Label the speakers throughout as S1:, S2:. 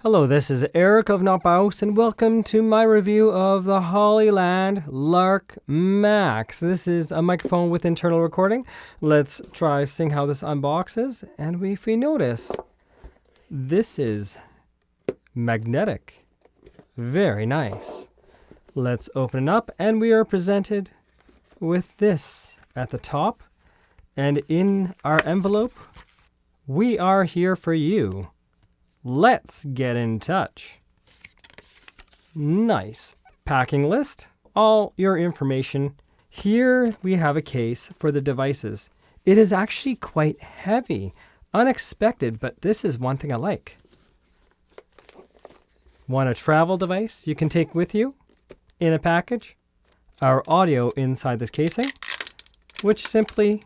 S1: Hello, this is Eric of Notbaus, and welcome to my review of the Hollyland Lark Max. This is a microphone with internal recording. Let's try seeing how this unboxes, and if we notice, this is magnetic. Very nice. Let's open it up, and we are presented with this at the top, and in our envelope, we are here for you. Let's get in touch. Nice. Packing list. All your information. Here we have a case for the devices. It is actually quite heavy. Unexpected, but this is one thing I like. Want a travel device you can take with you in a package? Our audio inside this casing, which simply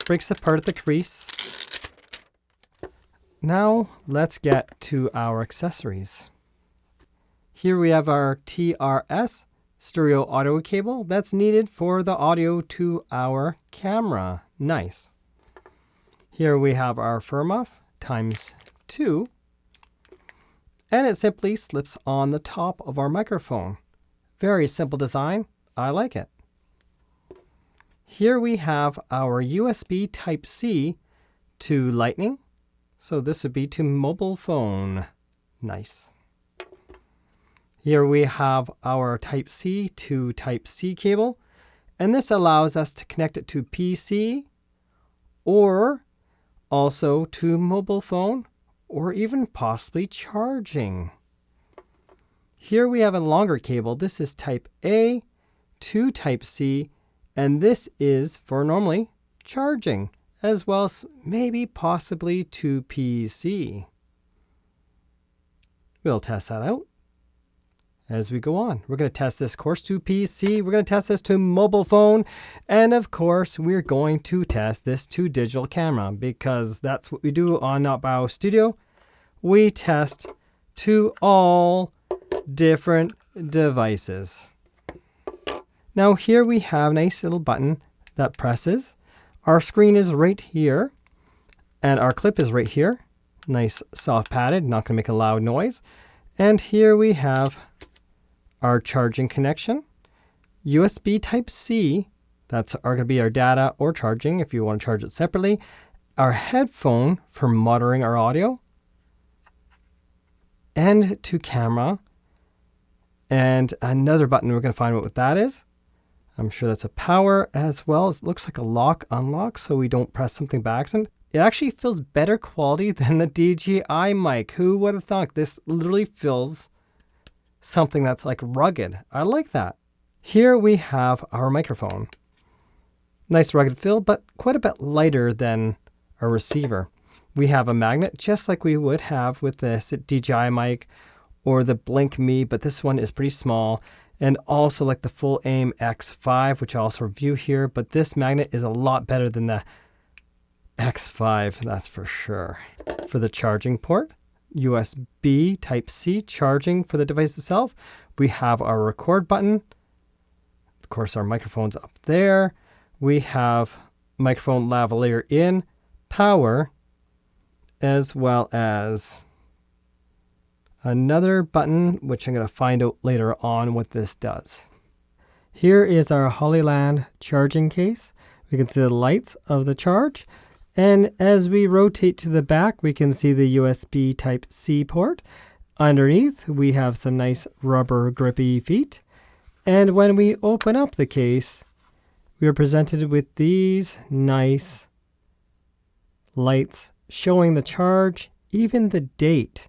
S1: breaks apart at the crease. Now let's get to our accessories. Here we have our TRS stereo audio cable that's needed for the audio to our camera. Nice. Here we have our firm-off ×2, and it simply slips on the top of our microphone. Very simple design. I like it. Here we have our USB Type-C to Lightning. So this would be to mobile phone. Nice. Here we have our Type-C to Type-C cable, and this allows us to connect it to PC or also to mobile phone or even possibly charging. Here we have a longer cable. This is Type-A to Type-C, and this is for normally charging, as well as maybe possibly to PC. We'll test that out as we go on. We're going to test this course to PC. We're going to test this to mobile phone. And of course, we're going to test this to digital camera because that's what we do on Notbaus Studio. We test to all different devices. Now here we have a nice little button that presses. Our screen is right here, and our clip is right here. Nice soft padded, not going to make a loud noise. And here we have our charging connection. USB Type-C, that's going to be our data or charging if you want to charge it separately. Our headphone for monitoring our audio. And to camera. And another button, we're going to find out what that is. I'm sure that's a power as well. It looks like a lock unlock so we don't press something by accident. It actually feels better quality than the DJI mic. Who would have thought? This literally feels something that's like rugged. I like that. Here we have our microphone. Nice rugged feel, but quite a bit lighter than our receiver. We have a magnet just like we would have with this DJI mic or the Blink Me, but this one is pretty small. And also like the Full Aim X5, which I also review here. But this magnet is a lot better than the X5, that's for sure. For the charging port, USB Type-C charging for the device itself. We have our record button. Of course, our microphone's up there. We have microphone lavalier in, power, as well as another button, which I'm going to find out later on what this does. Here is our Hollyland charging case. We can see the lights of the charge. And as we rotate to the back, we can see the USB Type-C port. Underneath, we have some nice rubber grippy feet. And when we open up the case, we are presented with these nice lights showing the charge, even the date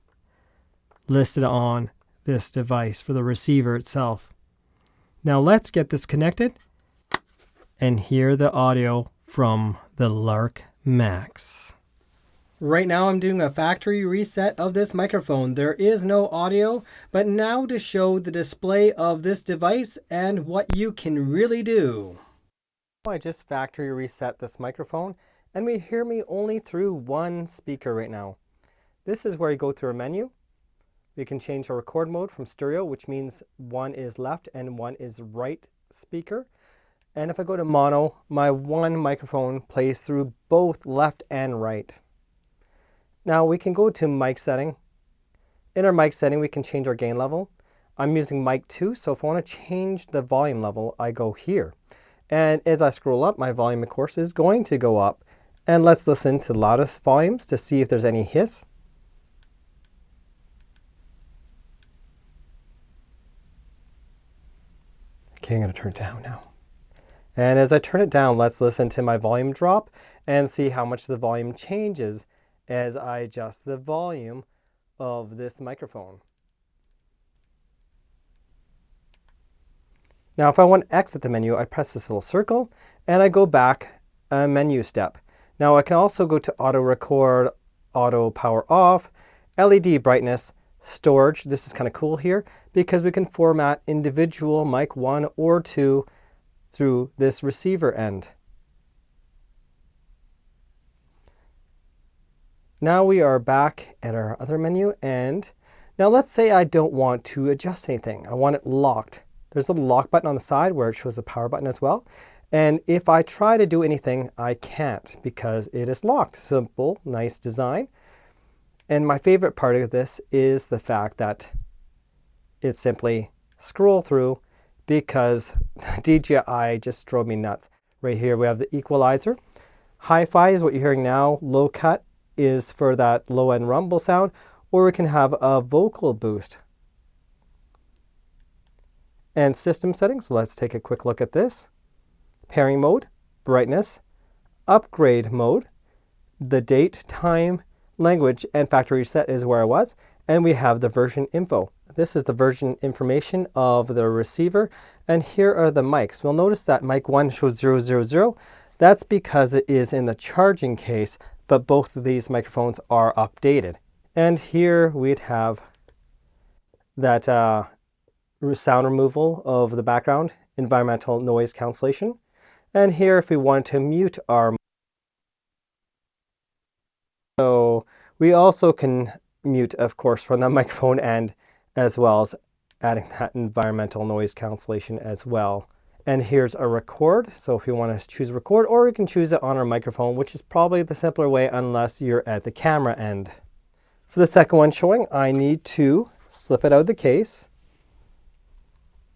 S1: listed on this device for the receiver itself. Now let's get this connected and hear the audio from the Lark Max. Right now I'm doing a factory reset of this microphone. There is no audio, but now to show the display of this device and what you can really do. I just factory reset this microphone and we hear me only through one speaker right now. This is where you go through a menu. We can change our record mode from stereo, which means one is left and one is right speaker. And if I go to mono, my one microphone plays through both left and right. Now we can go to mic setting In our mic setting, we can change our gain level. I'm using mic 2, so if I want to change the volume level, I go here. And as I scroll up, my volume, of course, is going to go up. And let's listen to the loudest volumes to see if there's any hiss. Okay, I'm going to turn it down now. And as I turn it down, let's listen to my volume drop and see how much the volume changes as I adjust the volume of this microphone. Now, if I want to exit the menu, I press this little circle and I go back a menu step. Now, I can also go to auto record, auto power off, LED brightness, storage. This is kind of cool here because we can format individual mic 1 or 2 through this receiver end. Now we are back at our other menu, and now let's say I don't want to adjust anything. I want it locked. There's a little lock button on the side where it shows the power button as well. And if I try to do anything, I can't because it is locked. Simple, nice design. And my favorite part of this is the fact that it's simply scroll through, because DJI just drove me nuts. Right here we have the equalizer. Hi-fi is what you're hearing now. Low cut is for that low end rumble sound, or we can have a vocal boost. And system settings, let's take a quick look at this. Pairing mode, brightness, upgrade mode, the date, time, language, and factory reset is where I was. And we have the version info. This is the version information of the receiver. And here are the mics. We'll notice that mic 1 shows 000. That's because it is in the charging case, but both of these microphones are updated. And here we'd have that sound removal of the background, environmental noise cancellation. And here if we wanted to mute our, so we also can mute, of course, from the microphone end, as well as adding that environmental noise cancellation as well. And here's a record. So if you want to choose record, or you can choose it on our microphone, which is probably the simpler way unless you're at the camera end. For the second one showing, I need to slip it out of the case.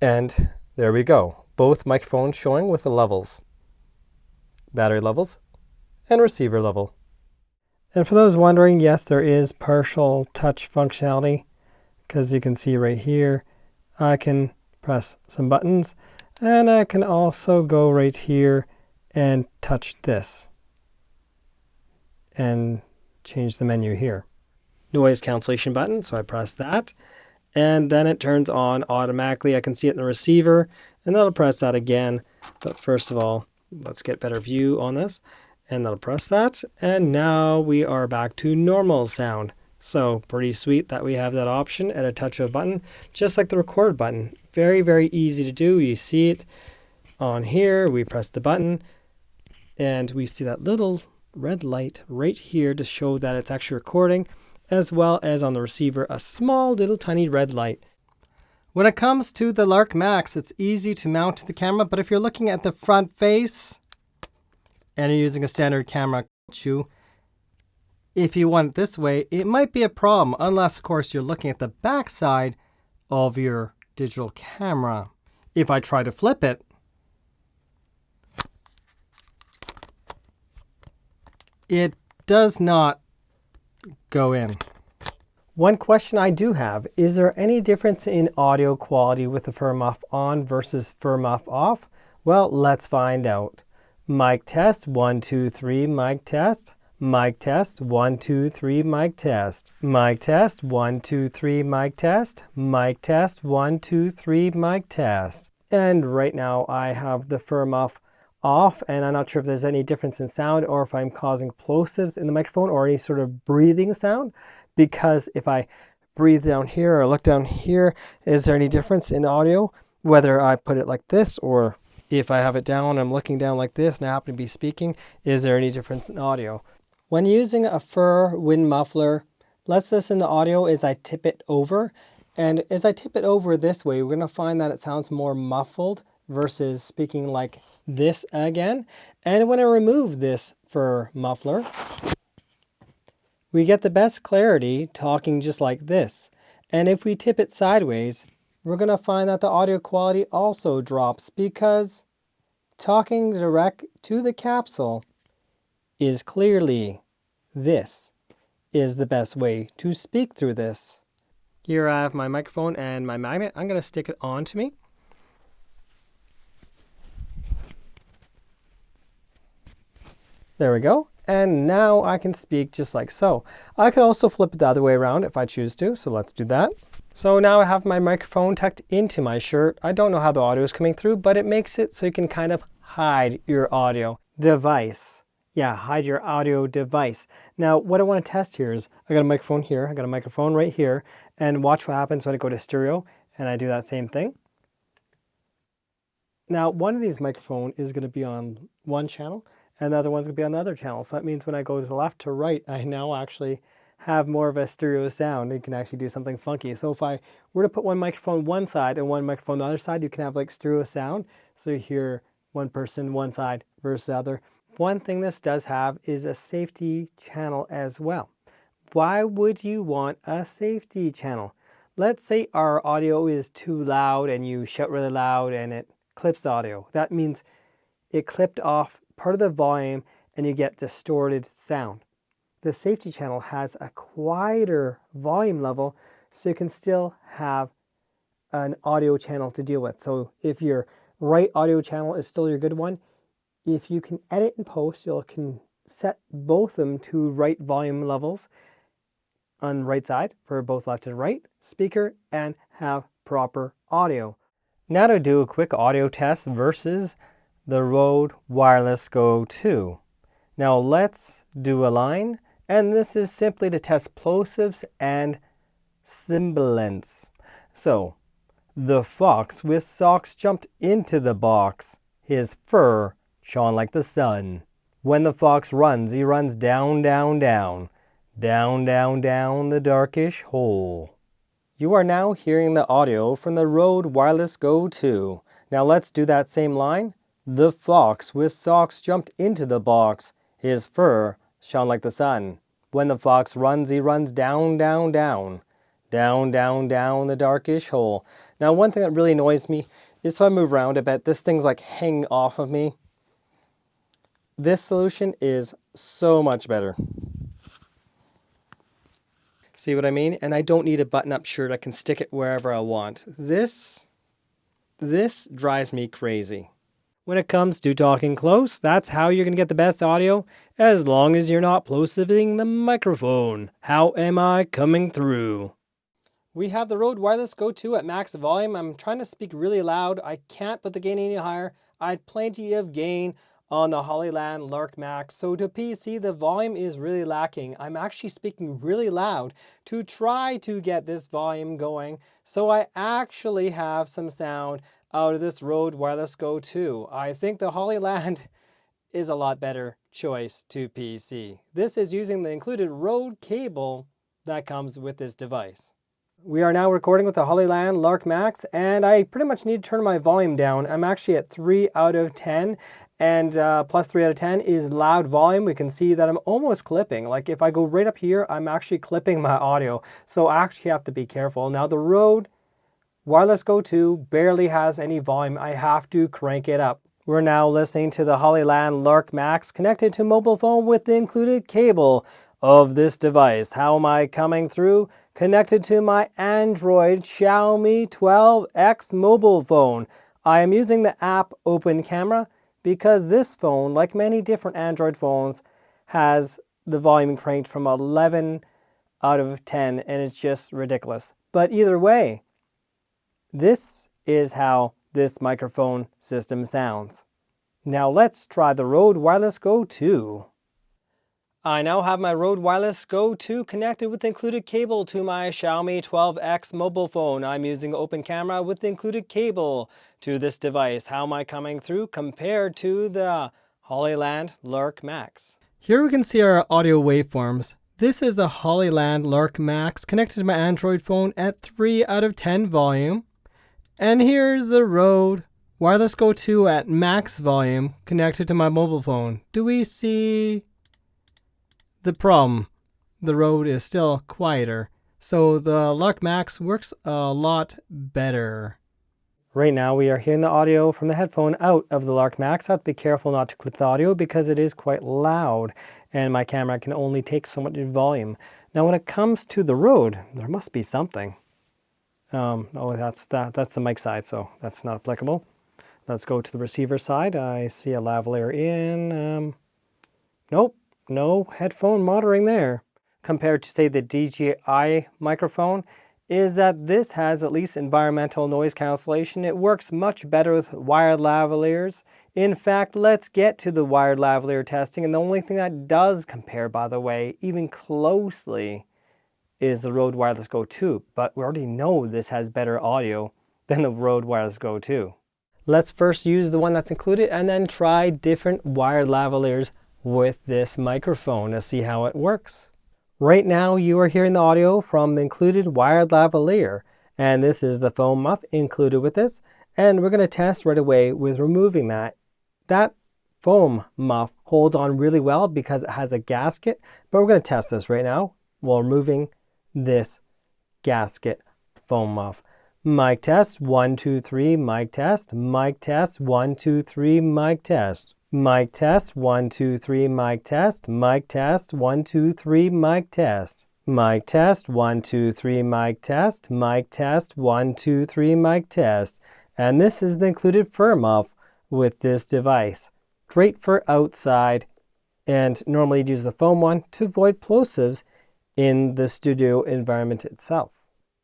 S1: And there we go. Both microphones showing with the levels. Battery levels and receiver level. And for those wondering, yes, there is partial touch functionality, because you can see right here, I can press some buttons, and I can also go right here and touch this and change the menu here. Noise cancellation button, so I press that, and then it turns on automatically. I can see it in the receiver, and that'll press that again. But first of all, let's get better view on this. And that'll press that, and now we are back to normal sound. So pretty sweet that we have that option at a touch of a button, just like the record button. Very, very easy to do. You see it on here. We press the button, and we see that little red light right here to show that it's actually recording, as well as on the receiver, a small little tiny red light. When it comes to the Lark Max, it's easy to mount to the camera, but if you're looking at the front face, and you're using a standard camera, if you want it this way, it might be a problem, unless of course you're looking at the back side of your digital camera. If I try to flip it, it does not go in. One question I do have, is there any difference in audio quality with the firm off on versus firm off off? Well, let's find out. Mic test, 1, 2, 3, mic test. Mic test, 1, 2, 3, mic test. Mic test, 1, 2, 3, mic test. Mic test, 1, 2, 3, mic test. And right now I have the firm off, and I'm not sure if there's any difference in sound or if I'm causing plosives in the microphone or any sort of breathing sound. Because if I breathe down here or look down here, is there any difference in audio? Whether I put it like this, or if I have it down, I'm looking down like this and I happen to be speaking, is there any difference in audio? When using a fur wind muffler, let's listen to audio as I tip it over. And as I tip it over this way, we're going to find that it sounds more muffled versus speaking like this again. And when I remove this fur muffler, we get the best clarity talking just like this. And if we tip it sideways, we're going to find that the audio quality also drops because talking direct to the capsule is clearly this is the best way to speak through this. Here I have my microphone and my magnet. I'm going to stick it onto me. There we go. And now I can speak just like so. I could also flip it the other way around if I choose to, so let's do that. So now I have my microphone tucked into my shirt. I don't know how the audio is coming through, but it makes it so you can kind of hide your audio device. Yeah, hide your audio device. Now, what I want to test here is I got a microphone here, I got a microphone right here, and watch what happens when I go to stereo and I do that same thing. Now, one of these microphones is going to be on one channel, and the other one's going to be on the other channel. So that means when I go to left to right, I now actually have more of a stereo sound. You can actually do something funky. So if I were to put one microphone one side and one microphone the other side, you can have like stereo sound. So you hear one person one side versus the other. One thing this does have is a safety channel as well. Why would you want a safety channel? Let's say our audio is too loud and you shout really loud and it clips audio. That means it clipped off part of the volume and you get distorted sound. The safety channel has a quieter volume level so you can still have an audio channel to deal with. So if your right audio channel is still your good one, if you can edit and post, you can set both of them to right volume levels on the right side for both left and right speaker and have proper audio. Now to do a quick audio test versus the Rode Wireless Go 2. Now let's do a line, and this is simply to test plosives and sibilance. So, the fox with socks jumped into the box. His fur shone like the sun. When the fox runs, he runs down, down, down. Down, down, down the darkish hole. You are now hearing the audio from the Rode Wireless Go 2. Now let's do that same line. The fox with socks jumped into the box. His fur shone like the sun. When the fox runs, he runs down, down, down. Down, down, down the darkish hole. Now one thing that really annoys me is if I move around a bit, this thing's like hanging off of me. This solution is so much better. See what I mean? And I don't need a button-up shirt. I can stick it wherever I want. This drives me crazy. When it comes to talking close, that's how you're going to get the best audio, as long as you're not plosiving the microphone. How am I coming through? We have the Rode Wireless Go 2 at max volume. I'm trying to speak really loud. I can't put the gain any higher. I had plenty of gain on the Hollyland Lark Max. So to PC, the volume is really lacking. I'm actually speaking really loud to try to get this volume going. So I actually have some sound out of this Rode Wireless Go 2. I think the Hollyland is a lot better choice to PC. This is using the included Rode cable that comes with this device. We are now recording with the Hollyland Lark Max, and I pretty much need to turn my volume down. I'm actually at 3 out of 10, and plus 3 out of 10 is loud volume. We can see that I'm almost clipping. Like if I go right up here, I'm actually clipping my audio. So I actually have to be careful. Now the Rode Wireless Go 2 barely has any volume. I have to crank it up. We're now listening to the Hollyland Lark Max connected to mobile phone with the included cable of this device. How am I coming through? Connected to my Android Xiaomi 12X mobile phone. I am using the app Open Camera because this phone, like many different Android phones, has the volume cranked from 11 out of 10, and it's just ridiculous. But either way, this is how this microphone system sounds. Now let's try the Rode Wireless Go 2. I now have my Rode Wireless Go 2 connected with the included cable to my Xiaomi 12X mobile phone. I'm using Open Camera with the included cable to this device. How am I coming through compared to the Hollyland Lark Max? Here we can see our audio waveforms. This is the Hollyland Lark Max connected to my Android phone at 3 out of 10 volume. And here's the Rode Wireless Go 2 at max volume connected to my mobile phone. Do we see the problem? The Rode is still quieter. So the Lark Max works a lot better. Right now we are hearing the audio from the headphone out of the Lark Max. I have to be careful not to clip the audio because it is quite loud and my camera can only take so much volume. Now when it comes to the Rode, there must be something. Oh, that's the mic side, so that's not applicable. Let's go to the receiver side. I see a lavalier in. Nope, no headphone monitoring there. Compared to, say, the DJI microphone, is that this has at least environmental noise cancellation. It works much better with wired lavaliers. In fact, let's get to the wired lavalier testing, and the only thing that does compare, by the way, even closely, is the Rode Wireless Go 2, but we already know this has better audio than the Rode Wireless Go 2. Let's first use the one that's included and then try different wired lavaliers with this microphone to see how it works. Right now you are hearing the audio from the included wired lavalier, and this is the foam muff included with this, and we're going to test right away with removing that. That foam muff holds on really well because it has a gasket, but we're going to test this right now while removing this gasket foam muff. Mic test, 1, 2, 3, mic test, 1, 2, 3, mic test. Mic test, 1, 2, 3, mic test, 1, 2, 3, mic test. Mic test, 1, 2, 3, mic test, 1, 2, 3, mic test. And this is the included fur muff with this device. Great for outside, and normally you'd use the foam one to avoid plosives in the studio environment itself.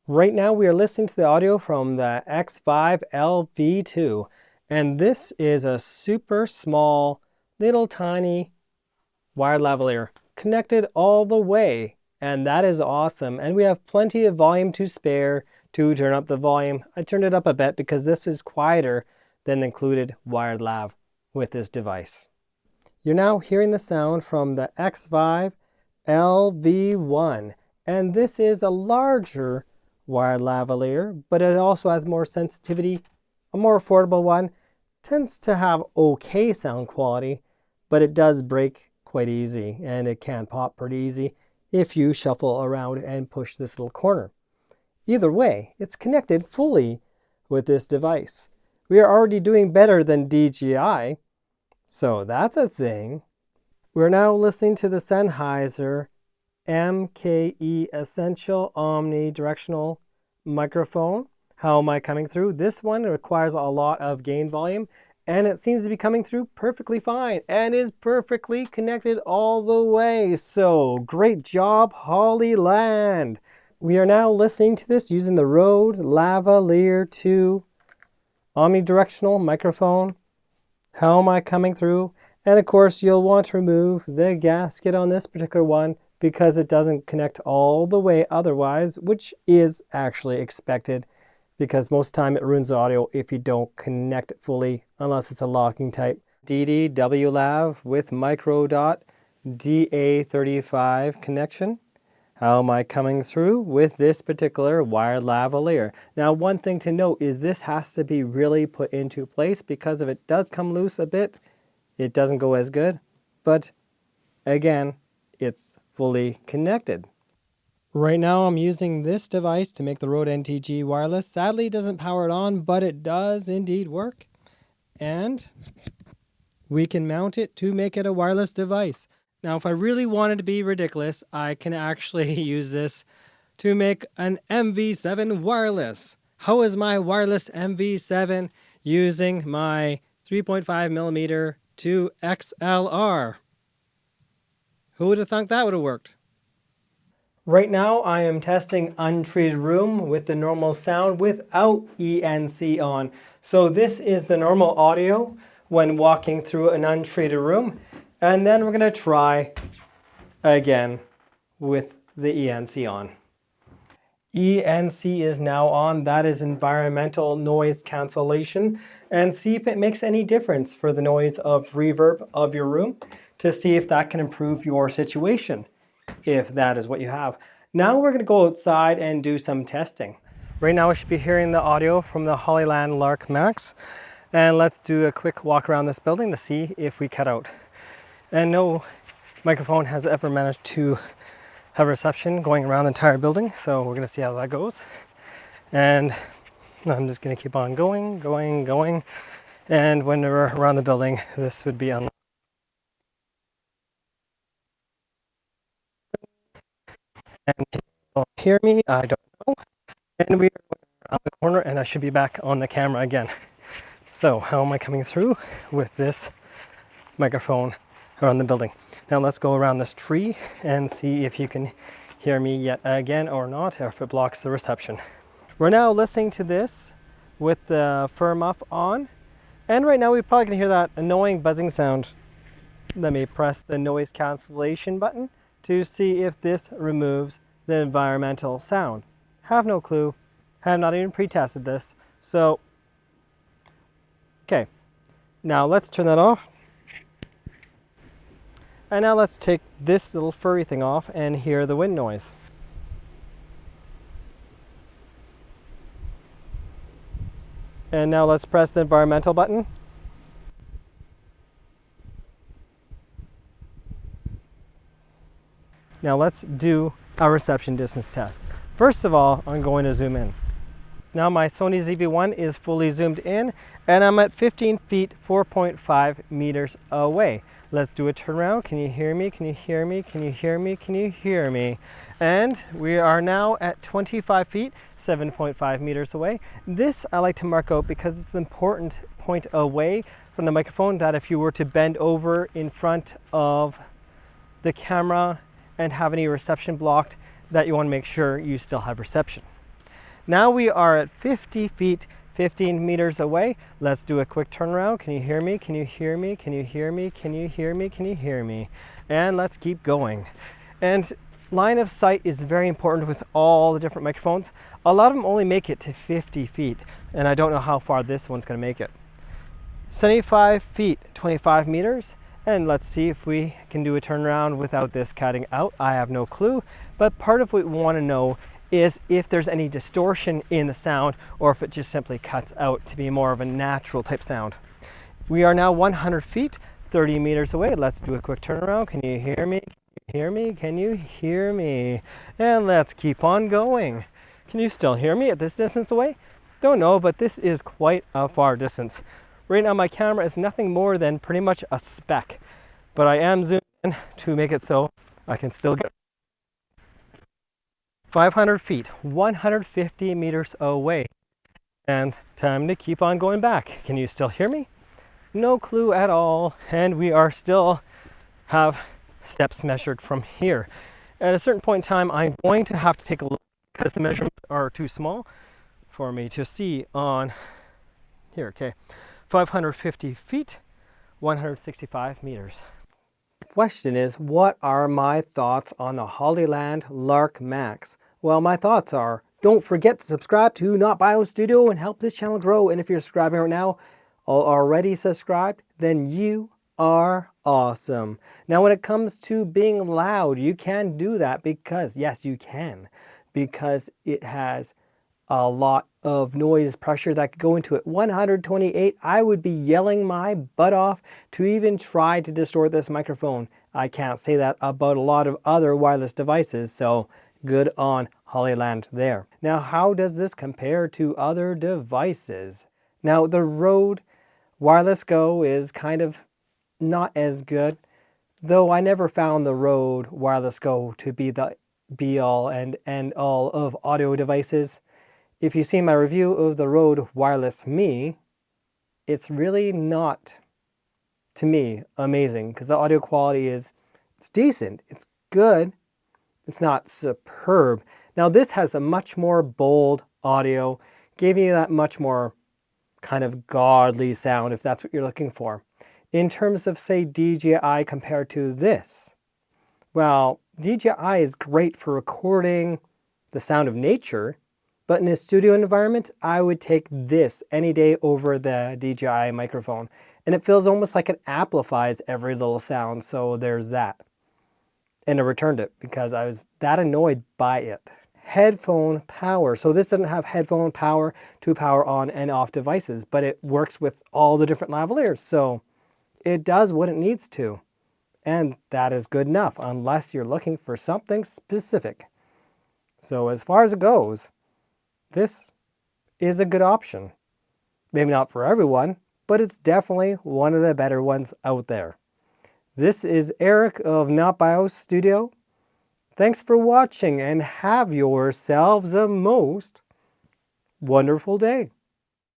S1: Right now we are listening to the audio from the X5 LV2, and this is a super small, little tiny wired lavalier connected all the way, and that is awesome. And we have plenty of volume to spare to turn up the volume. I turned it up a bit because this is quieter than the included wired lav with this device. You're now hearing the sound from the X5 LV1, and this is a larger wired lavalier, but it also has more sensitivity. A more affordable one tends to have okay sound quality, but it does break quite easy, and it can pop pretty easy if you shuffle around and push this little corner. Either way, it's connected fully with this device. We are already doing better than DJI, so that's a thing. We're now listening to the Sennheiser MKE Essential Omnidirectional microphone. How am I coming through? This one requires a lot of gain volume, and it seems to be coming through perfectly fine and is perfectly connected all the way. So great job, Hollyland. We are now listening to this using the Rode Lavalier 2 omnidirectional microphone. How am I coming through? And of course, you'll want to remove the gasket on this particular one because it doesn't connect all the way otherwise, which is actually expected because most of the time it ruins the audio if you don't connect it fully, unless it's a locking type. DDW Lav with micro dot DA35 connection. How am I coming through with this particular wired lavalier? Now, one thing to note is this has to be really put into place because if it does come loose a bit, it doesn't go as good, but again, it's fully connected. Right now I'm using this device to make the Rode NTG wireless. Sadly, it doesn't power it on, but it does indeed work. And we can mount it to make it a wireless device. Now, if I really wanted to be ridiculous, I can actually use this to make an MV7 wireless. How is my wireless MV7 using my 3.5mm to XLR? Who would have thought that would have worked? Right now I am testing Untreated Room with the normal sound without ENC on. So this is the normal audio when walking through an untreated room. And then we're going to try again with the ENC on. ENC is now on. That is environmental noise cancellation. And see if it makes any difference for the noise of reverb of your room to see if that can improve your situation, if that is what you have. Now we're going to go outside and do some testing. Right now we should be hearing the audio from the Hollyland Lark Max. And let's do a quick walk around this building to see if we cut out. And no microphone has ever managed to have reception going around the entire building. So we're gonna see how that goes. And I'm just gonna keep on going. And when we're around the building, this would be unlocked. And can you hear me? I don't know. And we are going around the corner and I should be back on the camera again. So how am I coming through with this microphone around the building? Now let's go around this tree and see if you can hear me yet again or not, or if it blocks the reception. We're now listening to this with the fur muff on. And right now we probably can hear that annoying buzzing sound. Let me press the noise cancellation button to see if this removes the environmental sound. Have no clue. Have not even pre-tested this. So, okay. Now let's turn that off. And now let's take this little furry thing off and hear the wind noise. And now let's press the environmental button. Now let's do a reception distance test. First of all, I'm going to zoom in. Now my Sony ZV-1 is fully zoomed in and I'm at 15 feet, 4.5 meters away. Let's do a turnaround. Can you hear me? Can you hear me? Can you hear me? Can you hear me? And we are now at 25 feet, 7.5 meters away. This I like to mark out because it's an important point away from the microphone that if you were to bend over in front of the camera and have any reception blocked, that you want to make sure you still have reception. Now we are at 50 feet, 15 meters away. Let's do a quick turnaround. Can you hear me? Can you hear me? Can you hear me? Can you hear me? Can you hear me? And let's keep going. And line of sight is very important with all the different microphones. A lot of them only make it to 50 feet, and I don't know how far this one's going to make it. 75 feet, 25 meters. And let's see if we can do a turnaround without this cutting out. I have no clue, but part of what we want to know is if there's any distortion in the sound or if it just simply cuts out to be more of a natural type sound. We are now 100 feet, 30 meters away. Let's do a quick turnaround. Can you hear me? Can you hear me? Can you hear me? And let's keep on going. Can you still hear me at this distance away? Don't know, but this is quite a far distance. Right now my camera is nothing more than pretty much a speck, but I am zoomed in to make it so I can still get 500 feet, 150 meters away. And time to keep on going back. Can you still hear me? No clue at all. And we are still have steps measured from here. At a certain point in time, I'm going to have to take a look because the measurements are too small for me to see on here. Okay. 550 feet, 165 meters. The question is, what are my thoughts on the Hollyland Lark Max? Well, my thoughts are, don't forget to subscribe to Not Bio Studio and help this channel grow. And if you're subscribing right now, or already subscribed, then you are awesome. Now, when it comes to being loud, you can do that because, yes, you can, because it has a lot of noise pressure that could go into it. 128, I would be yelling my butt off to even try to distort this microphone. I can't say that about a lot of other wireless devices, so good on Hollyland there. Now, how does this compare to other devices? Now, the Rode Wireless Go is kind of not as good, though I never found the Rode Wireless Go to be the be-all and end-all of audio devices. If you've seen my review of the Rode Wireless Me, it's really not, to me, amazing because the audio quality it's decent, it's good, it's not superb. Now this has a much more bold audio, giving you that much more kind of godly sound if that's what you're looking for. In terms of, say, DJI compared to this, well, DJI is great for recording the sound of nature, but in a studio environment, I would take this any day over the DJI microphone. And it feels almost like it amplifies every little sound, so there's that. And I returned it because I was that annoyed by it. Headphone power. So this doesn't have headphone power to power on and off devices, but it works with all the different lavaliers. So it does what it needs to. and that is good enough unless you're looking for something specific. So as far as it goes, this is a good option. Maybe not for everyone, but it's definitely one of the better ones out there. This is Eric of NotBIOS Studio. Thanks for watching and have yourselves a most wonderful day.